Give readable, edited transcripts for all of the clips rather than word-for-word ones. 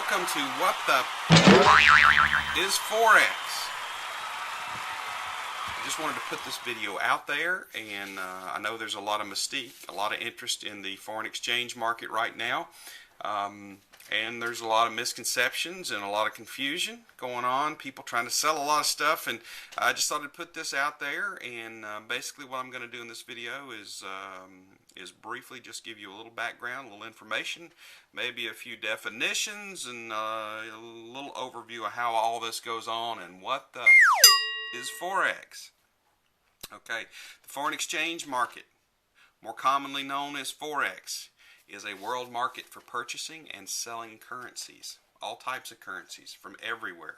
welcome to What the is Forex. I just wanted to put this video out there, and I know there's a lot of mystique, a lot of interest in the foreign exchange market right now, and there's a lot of misconceptions and a lot of confusion going on, people trying to sell a lot of stuff, and I just thought I'd put this out there. And basically what I'm going to do in this video is briefly just give you a little background, a little information, maybe a few definitions, and a little overview of how all this goes on and what the is Forex. Okay, the foreign exchange market, more commonly known as Forex, is a world market for purchasing and selling currencies, all types of currencies from everywhere.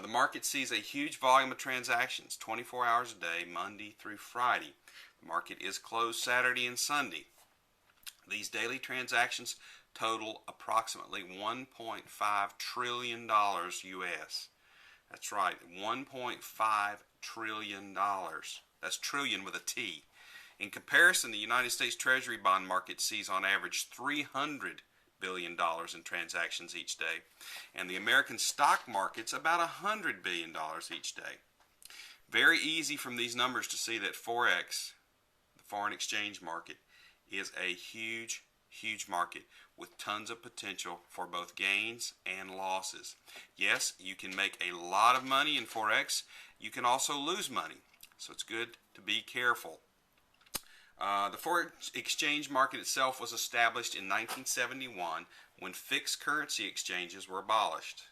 The market sees a huge volume of transactions 24 hours a day, Monday through Friday. The market is closed Saturday and Sunday. These daily transactions total approximately $1.5 trillion US. That's right, $1.5 trillion. That's trillion with a T. In comparison, the United States Treasury bond market sees on average $300 billion in transactions each day, and the American stock market's about $100 billion each day. Very easy from these numbers to see that Forex, the foreign exchange market, is a huge market with tons of potential for both gains and losses. Yes, you can make a lot of money in Forex. You can also lose money, so it's good to be careful. The foreign exchange market itself was established in 1971 when fixed currency exchanges were abolished.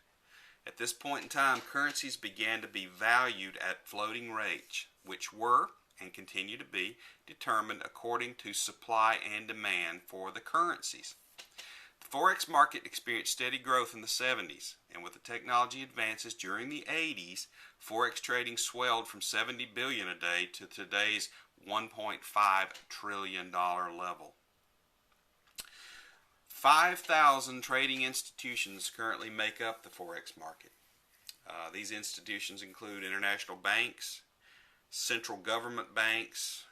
At this point in time, currencies began to be valued at floating rates, which were and continue to be determined according to supply and demand for the currencies. The Forex market experienced steady growth in the 70s, and with the technology advances during the 80s, Forex trading swelled from $70 billion a day to today's $1.5 trillion level. 5,000 trading institutions currently make up the Forex market. These institutions include international banks, central government banks,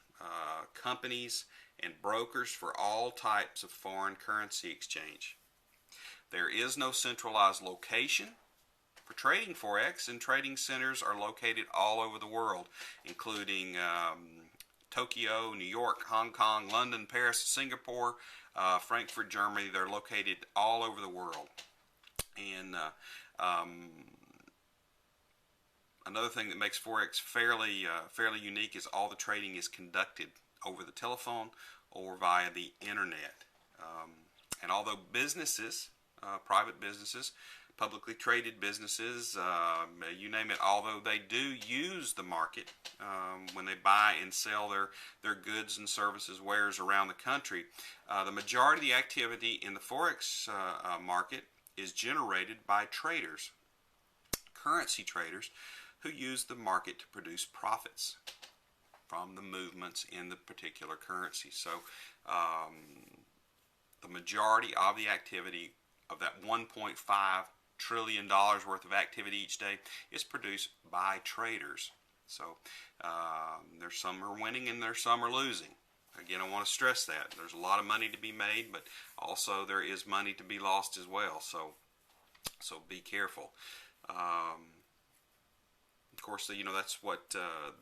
companies, and brokers for all types of foreign currency exchange. There is no centralized location for trading Forex, and trading centers are located all over the world, including Tokyo, New York, Hong Kong, London, Paris, Singapore, Frankfurt, Germany. They're located all over the world. And another thing that makes Forex fairly unique is all the trading is conducted over the telephone or via the internet. And although businesses, private businesses, publicly traded businesses, you name it, although they do use the market when they buy and sell their goods and services, wares around the country, the majority of the activity in the Forex market is generated by traders, currency traders, who use the market to produce profits from the movements in the particular currency. So the majority of the activity of that $1.5 trillion worth of activity each day is produced by traders. So there's some are winning and there's some are losing. Again, I want to stress that there's a lot of money to be made, but also there is money to be lost as well. So be careful. Of course,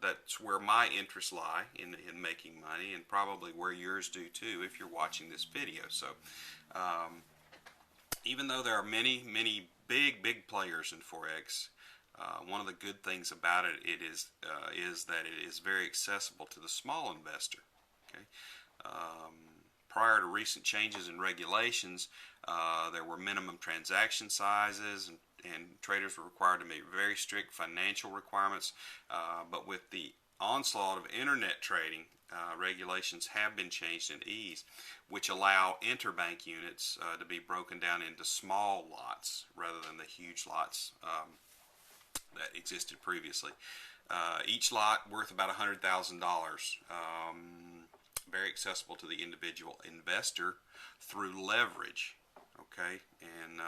that's where my interests lie in making money, and probably where yours do too if you're watching this video. So even though there are many big players in Forex, one of the good things about it is that it is very accessible to the small investor. Okay. Prior to recent changes in regulations, there were minimum transaction sizes, and traders were required to meet very strict financial requirements. But with the onslaught of internet trading, regulations have been changed and eased, which allow interbank units to be broken down into small lots rather than the huge lots that existed previously. Each lot worth about $100,000. Very accessible to the individual investor through leverage. Okay, and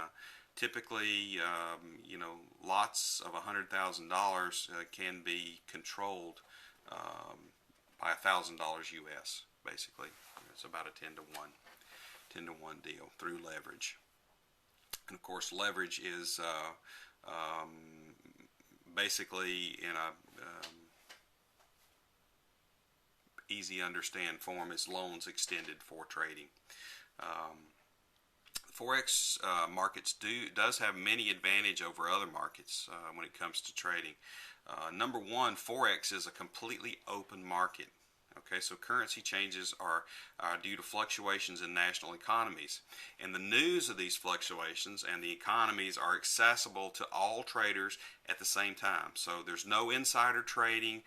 typically, lots of $100,000 can be controlled by $1,000 US. Basically, it's about a 10 to 1 deal through leverage. And of course, leverage is basically in a easy understand form is loans extended for trading. Forex markets does have many advantage over other markets when it comes to trading. Number one, Forex is a completely open market. Okay, so currency changes are due to fluctuations in national economies, and the news of these fluctuations and the economies are accessible to all traders at the same time. So there's no insider trading,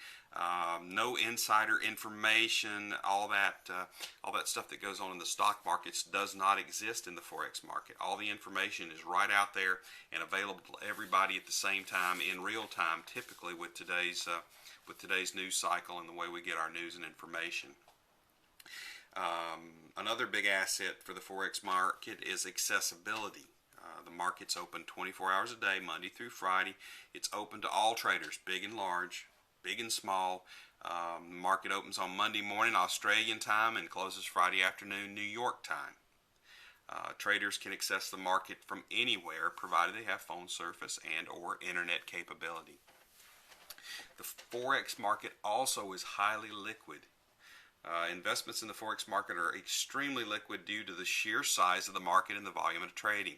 no insider information. All that stuff that goes on in the stock markets does not exist in the Forex market. All the information is right out there and available to everybody at the same time in real time, typically with today's news cycle and the way we get our news and information. Another big asset for the Forex market is accessibility. The market's open 24 hours a day, Monday through Friday. It's open to all traders, big and large, big and small. The market opens on Monday morning, Australian time, and closes Friday afternoon, New York time. Traders can access the market from anywhere, provided they have phone service and or internet capability. The Forex market also is highly liquid. Investments in the Forex market are extremely liquid due to the sheer size of the market and the volume of trading.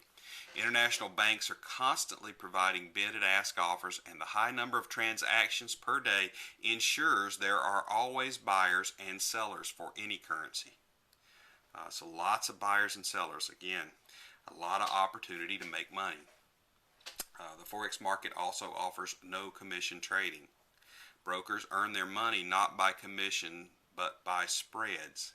International banks are constantly providing bid and ask offers, and the high number of transactions per day ensures there are always buyers and sellers for any currency. So lots of buyers and sellers. Again, a lot of opportunity to make money. The Forex market also offers no commission trading. Brokers earn their money not by commission but by spreads.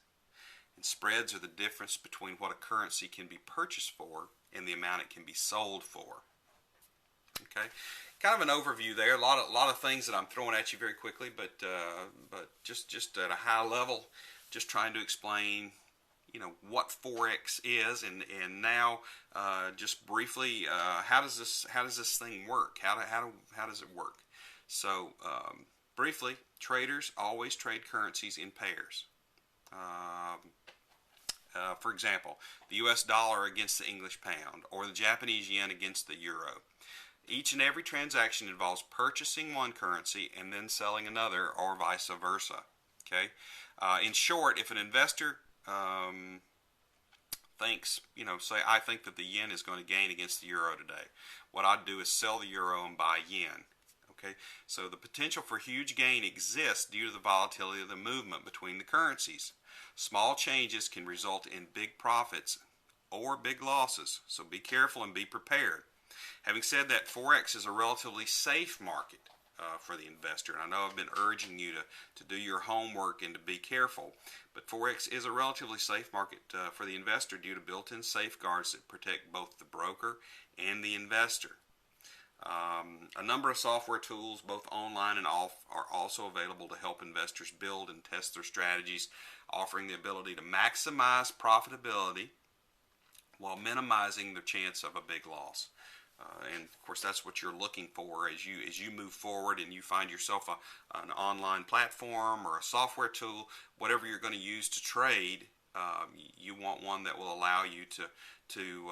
And spreads are the difference between what a currency can be purchased for and the amount it can be sold for. Okay, kind of an overview there. A lot of things that I'm throwing at you very quickly, but just at a high level, just trying to explain, what Forex is, and now just briefly, how does this thing work? How does it work? So briefly, traders always trade currencies in pairs. For example, the U.S. dollar against the English pound, or the Japanese yen against the euro. Each and every transaction involves purchasing one currency and then selling another, or vice versa. Okay. In short, if an investor thinks, say I think that the yen is going to gain against the euro today, what I'd do is sell the euro and buy yen. Okay, so the potential for huge gain exists due to the volatility of the movement between the currencies. Small changes can result in big profits or big losses, so be careful and be prepared. Having said that, Forex is a relatively safe market for the investor, and I know I've been urging you to do your homework and to be careful, but Forex is a relatively safe market for the investor due to built-in safeguards that protect both the broker and the investor. A number of software tools, both online and off, are also available to help investors build and test their strategies, offering the ability to maximize profitability while minimizing the chance of a big loss. And of course, that's what you're looking for as you move forward and you find yourself an online platform or a software tool, whatever you're going to use to trade. You want one that will allow you to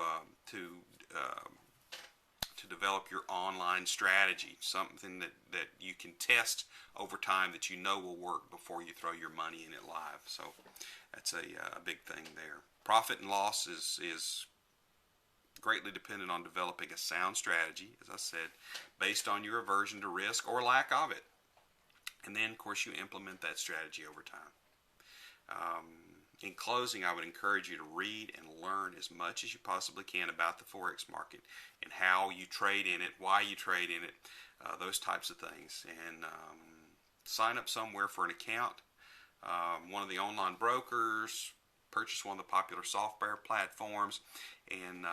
develop your online strategy, something that you can test over time that will work before you throw your money in it live. So that's a big thing there. Profit and loss is greatly dependent on developing a sound strategy, as I said, based on your aversion to risk or lack of it. And then, of course, you implement that strategy over time. In closing, I would encourage you to read and learn as much as you possibly can about the Forex market and how you trade in it, why you trade in it, those types of things. And sign up somewhere for an account, one of the online brokers, purchase one of the popular software platforms, and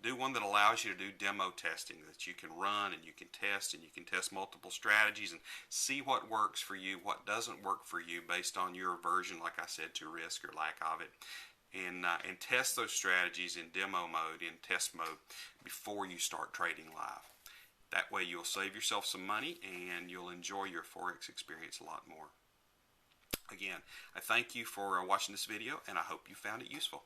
do one that allows you to do demo testing that you can run and you can test multiple strategies and see what works for you, what doesn't work for you based on your aversion, like I said, to risk or lack of it, and test those strategies in demo mode, in test mode, before you start trading live. That way you'll save yourself some money and you'll enjoy your Forex experience a lot more. Again, I thank you for watching this video, and I hope you found it useful.